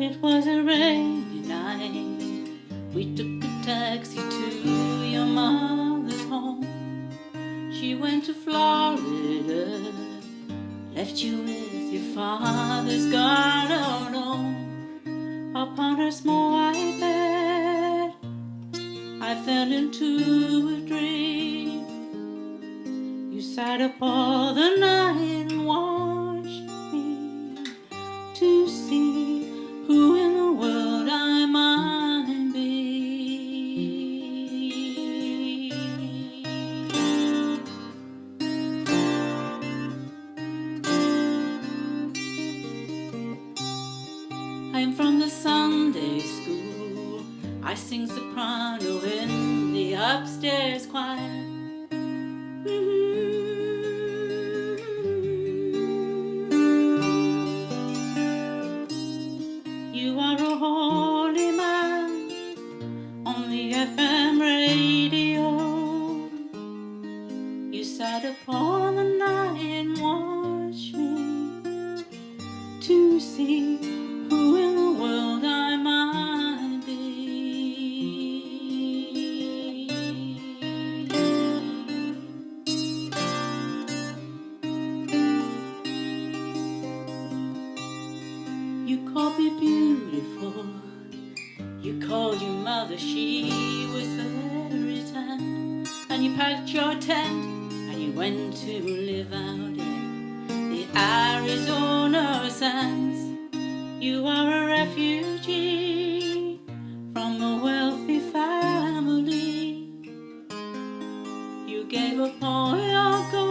It was a rainy night. We took a taxi to your mother's home. She went to Florida, left you with your father's God alone. Upon her small white bed, I fell into a dream. You sat up all the night and watched me to see who in the world I might be. I'm from the Sunday school. I sing soprano in the upstairs choir. You are a holy man on the FM radio. You sat upon the night and watched me to see who in the world I might be. You called me beautiful. You called your mother, she was very tan. And you packed your tent and you went to live out in the Arizona sands. You are a refugee from a wealthy family. You gave up all your gold